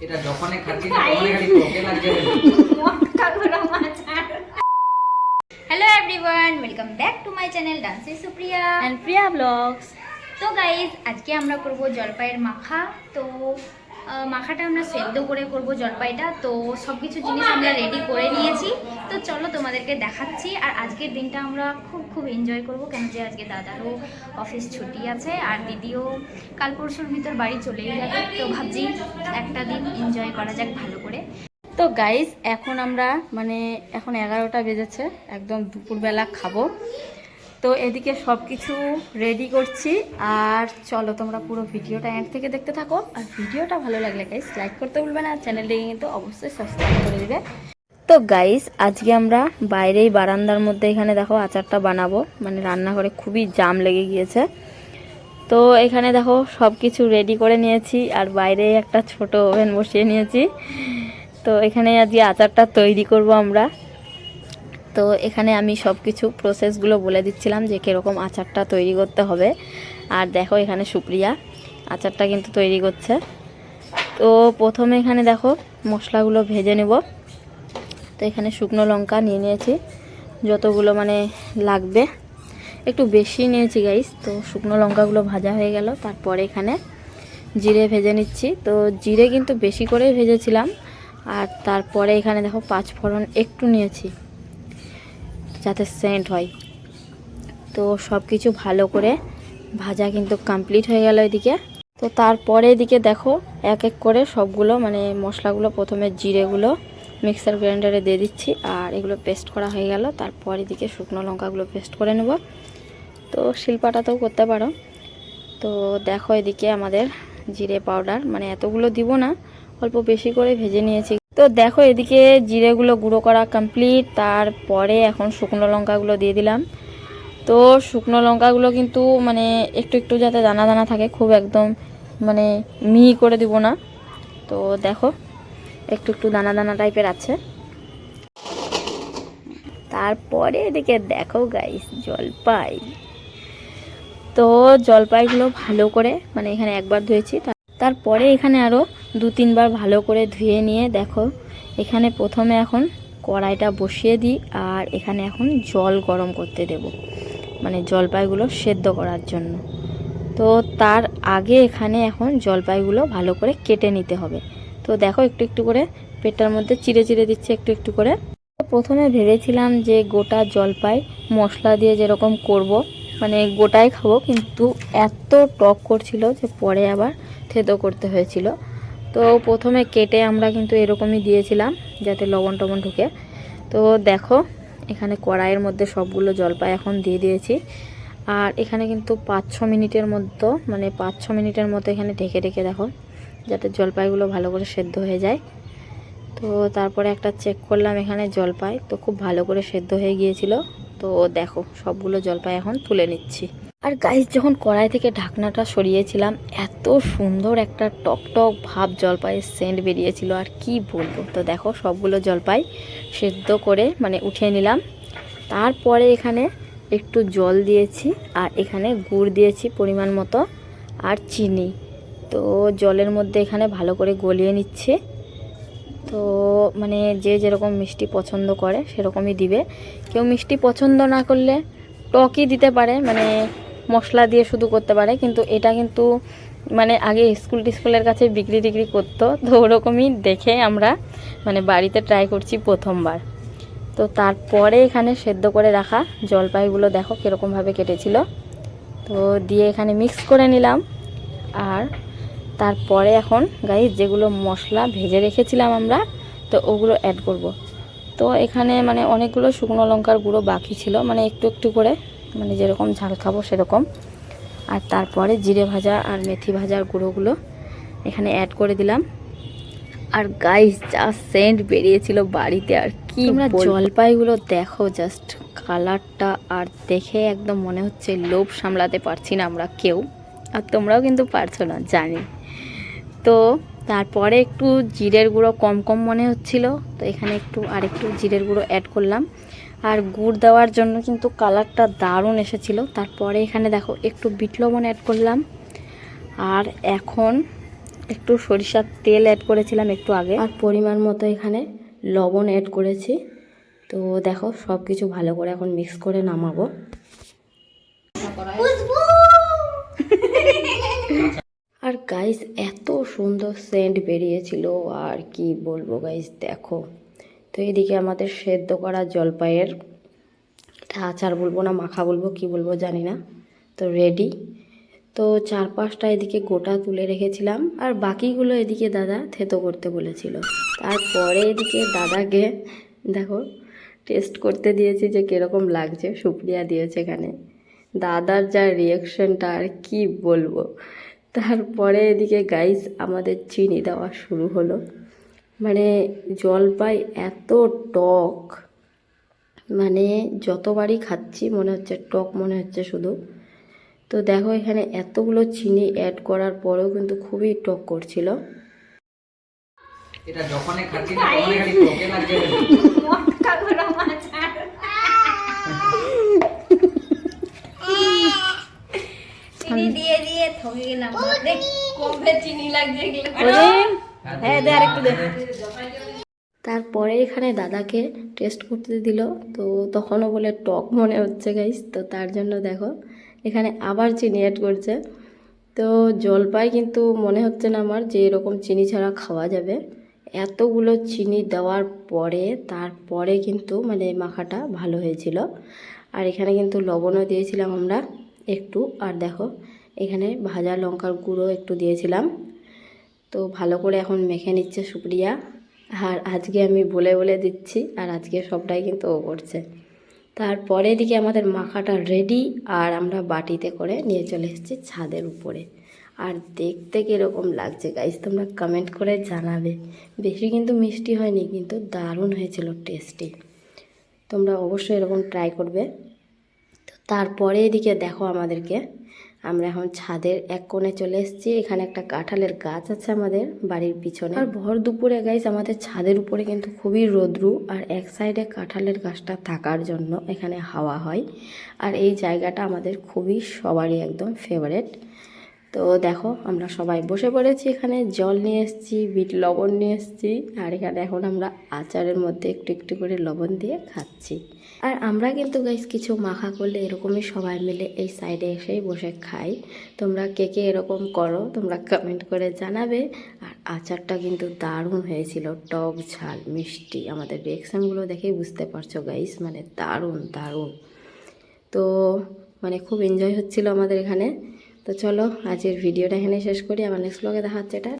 এটা যখনই খাচ্ছি তখনই খালি তোকে লাগছে মটকা গরম আচার। Hello everyone, welcome back to my channel dancy Supriya and Priya vlogs. তো গাইজ, আজকে আমরা করব জলপাইয়ের মাখা। তো মাখাটা আমরা সেদ্ধ করে করব জলপাইটা। তো সব কিছু জিনিস আমরা রেডি করে নিয়েছি। তো চলো তোমাদেরকে দেখাচ্ছি। আর আজকের দিনটা আমরা খুব এনজয় করব, কেন যে আজকে দাদারও অফিস ছুটি আছে আর দিদিও কাল পরশুর ভিতর বাড়ি চলেই যাবে। তো ভাবছি একটা দিন এনজয় করা যাক ভালো করে। তো গাইস, এখন আমরা এখন 11টা বেজেছে, একদম দুপুরবেলা খাবো। তো এদিকে সব কিছু রেডি করছি। আর চলো তোমরা পুরো ভিডিওটা এন্ড থেকে দেখতে থাকো। আর ভিডিওটা ভালো লাগলে গাইস লাইক করতে ভুলবে না, চ্যানেলটিকে কিন্তু অবশ্যই সাবস্ক্রাইব করে দিবে। তো গাইস, আজকে আমরা বাইরেই বারান্দার মধ্যে এখানে দেখো আচারটা বানাবো। রান্নাঘরে খুবই জাম লেগে গিয়েছে। তো এখানে দেখো সব কিছু রেডি করে নিয়েছি। আর বাইরে একটা ছোট ওভেন বসিয়ে নিয়েছি। তো এখানে আজকে আচারটা তৈরি করব আমরা। তো এখানে আমি সব কিছু প্রসেসগুলো বলে দিচ্ছিলাম যে কীরকম আচারটা তৈরি করতে হবে। আর দেখো এখানে সুপ্রিয়া আচারটা কিন্তু তৈরি করছে। তো প্রথমে এখানে দেখো মশলাগুলো ভেজে নেব। তো এখানে শুকনো লঙ্কা নিয়ে নিয়েছি, যতগুলো লাগবে, একটু বেশি নিয়েছি গাইস। তো শুকনো লঙ্কাগুলো ভাজা হয়ে গেল। তারপরে এখানে জিরে ভেজে নিচ্ছি। তো জিরে কিন্তু বেশি করেই ভেজেছিলাম। আর তারপরে এখানে দেখো 5 ফোড়ন একটু নিয়েছি যাতে সেন্ট হয়। তো সব কিছু ভালো করে ভাজা কিন্তু কমপ্লিট হয়ে গেল এদিকে। তো তারপরে এদিকে দেখো এক এক করে সবগুলো মশলাগুলো, প্রথমে জিরেগুলো মিক্সার গ্রাইন্ডারে দিয়ে দিচ্ছি। আর এগুলো পেস্ট করা হয়ে গেল। তারপর এদিকে শুকনো লঙ্কাগুলো পেস্ট করে নেব। তো শিলপাটাতেও করতে পারো। তো দেখো এদিকে আমাদের জিরে পাউডার, এতগুলো দিব না, অল্প বেশি করে ভেজে নিয়েছি। তো দেখো এদিকে জিরেগুলো গুঁড়ো করা কমপ্লিট। তারপরে এখন শুকনো লঙ্কাগুলো দিয়ে দিলাম। তো শুকনো লঙ্কাগুলো কিন্তু একটু একটু যাতে দানা দানা থাকে, খুব একদম মিহি করে দিব না। তো দেখো একটু একটু দানা দানা টাইপের আছে। তারপরে এদিকে দেখো গাইস জলপাই। তো জলপাইগুলো ভালো করে এখানে একবার ধুয়েছি, তারপরে এখানে আরও 2-3 বার ভালো করে ধুয়ে নিয়ে দেখো এখানে প্রথমে এখন কড়াইটা বসিয়ে দিই। আর এখানে এখন জল গরম করতে দেব, জলপাইগুলো সেদ্ধ করার জন্য। তো তার আগে এখানে এখন জলপাইগুলো ভালো করে কেটে নিতে হবে। তো দেখো একটু একটু করে পেটার মধ্যে চিড়ে চিড়ে দিচ্ছে একটু একটু করে। প্রথমে ভেবেছিলাম যে গোটা জলপাই মশলা দিয়ে যেরকম করব, গোটাই খাবো, কিন্তু এত টক করছিল যে পরে আবার থেতো করতে হয়েছিল। তো প্রথমে কেটে আমরা কিন্তু এরকমই দিয়েছিলাম যাতে লবণ টবণ ঢুকে। তো দেখো এখানে কড়াইয়ের মধ্যে সবগুলো জলপাই এখন দিয়ে দিয়েছি। আর এখানে কিন্তু 5-6 মিনিটের মধ্যে 5-6 মিনিটের মতো এখানে ঢেকে ঢেকে দেখো যাতে জলপাইগুলো ভালো করে সেদ্ধ হয়ে যায়। তো তারপরে একটা চেক করলাম এখানে জলপাই, তো খুব ভালো করে সেদ্ধ হয়ে গিয়েছিল। তো দেখো সবগুলো জলপাই এখন তুলে নিচ্ছি। আর গাইস, যখন কড়াই থেকে ঢাকনাটা সরিয়েছিলাম এত সুন্দর একটা টক টক ভাব জলপাইয়ের সেন্ট বেরিয়েছিল, আর কি বলবো। তো দেখো সবগুলো জলপাই সেদ্ধ করে উঠিয়ে নিলাম। তারপরে এখানে একটু জল দিয়েছি আর এখানে গুড় দিয়েছি পরিমাণ মতো, আর চিনি। তো জলের মধ্যে এখানে ভালো করে গলিয়ে নিচ্ছে। তো যে যেরকম মিষ্টি পছন্দ করে সেরকমই দিবে। কেউ মিষ্টি পছন্দ না করলে টকই দিতে পারে, মশলা দিয়ে শুধু করতে পারে। কিন্তু এটা কিন্তু আগে স্কুলের কাছে বিক্রি টিক্রি করতো, তো ওরকমই দেখে আমরা বাড়িতে ট্রাই করছি প্রথমবার। তো তারপরে এখানে সেদ্ধ করে রাখা জলপাইগুলো দেখো কীরকমভাবে কেটেছিল, তো দিয়ে এখানে মিক্স করে নিলাম। আর তারপরে এখন গাইস যেগুলো মশলা ভেজে রেখেছিলাম আমরা, তো ওগুলো অ্যাড করব। তো এখানে অনেকগুলো শুকনো লঙ্কার গুঁড়ো বাকি ছিল, একটু একটু করে যেরকম ঝাল খাবো সেরকম। আর তারপরে জিরে ভাজা আর মেথি ভাজার গুঁড়োগুলো এখানে অ্যাড করে দিলাম। আর গাইস যা সেন্ট বেরিয়েছিল বাড়িতে, আর কি জলপাইগুলো দেখো জাস্ট কালারটা, আর দেখে একদম মনে হচ্ছে লোভ সামলাতে পারছি না আমরা কেউ। আর তোমরাও কিন্তু পারছো না জানি। তো তারপরে একটু জিরের গুঁড়ো কম কম মনে হচ্ছিল, তো এখানে একটু জিরের গুঁড়ো অ্যাড করলাম। আর গুড় দেওয়ার জন্য কিন্তু কালারটা দারুণ এসেছিল। তারপরে এখানে দেখো একটু বিট লবণ অ্যাড করলাম। আর এখন একটু সরিষার তেল অ্যাড করেছিলাম একটু আগে, আর পরিমাণ মতো এখানে লবণ অ্যাড করেছি। তো দেখো সব কিছু ভালো করে এখন মিক্স করে নামাবো। আর গাইস এত সুন্দর সেন্ট বেরিয়েছিল, আর কি বলবো গাইস, দেখো। তো এদিকে আমাদের সেদ্ধ করা জলপাইয়ের, এটা আচার বলবো না মাখা বলবো কি বলবো জানি না, তো রেডি। তো 4-5টা এদিকে গোটা তুলে রেখেছিলাম, আর বাকিগুলো এদিকে দাদা থেতো করতে বলেছিল। তারপরে এদিকে দাদাকে দেখো টেস্ট করতে দিয়েছি যে কীরকম লাগছে। সুপ্রিয়া দিয়েছে এখানে, দাদার যা রিয়াকশনটা আর কি বলবো। তারপরে এদিকে গাইস আমাদের চিনি দেওয়া শুরু হলো। মানে জলপাই এত টক, মানে যতবারই খাচ্ছি মনে হচ্ছে টক মনে হচ্ছে শুধু। তো দেখো এখানে এতগুলো চিনি অ্যাড করার পরেও কিন্তু খুবই টক করছিল। এটা যখনই খাচ্ছি না তখনই খালি টকে লাগছে। মটকা গরম আচার। চিনি দিয়ে দিয়ে থকে গেলাম। দেখ কবে চিনি লাগছে এগুলো। হ্যাঁ দে আরেকটু দে। তারপরে এখানে দাদাকে টেস্ট করতে দিল, তো তখনও বলে টক মনে হচ্ছে গাইস। তো তার জন্য দেখো এখানে আবার চিনি অ্যাড করছে। তো জলপাই কিন্তু মনে হচ্ছে না আমার যে এরকম চিনি ছাড়া খাওয়া যাবে। এতগুলো চিনি দেওয়ার পরে তারপরে কিন্তু মানে মাখাটা ভালো হয়েছিল। আর এখানে কিন্তু লবণও দিয়েছিলাম আমরা একটু, আর দেখো এখানে ভাজা লঙ্কার গুঁড়ো একটু দিয়েছিলাম। তো ভালো করে এখন মেখে নিচ্ছে সুপ্রিয়া, আর আজকে আমি বলে বলে দিচ্ছি, আর আজকে সবটাই কিন্তু ও করছে। তারপরে এদিকে আমাদের মাখাটা রেডি, আর আমরা বাটিতে করে নিয়ে চলে এসেছি ছাদের উপরে। আর দেখতে কীরকম লাগছে গাইস তোমরা কমেন্ট করে জানাবে। বেশি কিন্তু মিষ্টি হয়নি, কিন্তু দারুণ হয়েছিল টেস্টি। তোমরা অবশ্যই এরকম ট্রাই করবে। তো তারপরে এদিকে দেখো আমাদেরকে, আমরা এখন ছাদের এক কোণে চলে এসেছি। এখানে একটা কাঁঠালের গাছ আছে আমাদের বাড়ির পিছনে, আর ভর দুপুরে গাইস আমাদের ছাদের উপরে কিন্তু খুবই রোদ্রু, আর এক সাইডে কাঁঠালের গাছটা থাকার জন্য এখানে হাওয়া হয়। আর এই জায়গাটা আমাদের খুবই সবারই একদম ফেভারেট। তো দেখো আমরা সবাই বসে পড়েছি, এখানে জল নিয়ে এসেছি, বিট লবণ নিয়ে এসেছি, আর এখানে এখন আমরা আচারের মধ্যে একটু একটু করে লবণ দিয়ে খাচ্ছি। আর আমরা কিন্তু গাইস কিছু মাখা করলে এরকমই সবাই মিলে এই সাইডে এসেই বসে খাই। তোমরা কে কে এরকম করো তোমরা কমেন্ট করে জানাবে। আর আচারটা কিন্তু দারুণ হয়েছিল, টক ঝাল মিষ্টি, আমাদের রিয়াকশানগুলো দেখেই বুঝতে পারছো গাইস, মানে দারুণ দারুণ। তো মানে খুব এনজয় হচ্ছিল আমাদের এখানে। তো চলো আজকের ভিডিওটা এখানে শেষ করি, আমার নেক্সট ব্লগে দেখা হচ্ছে এটা।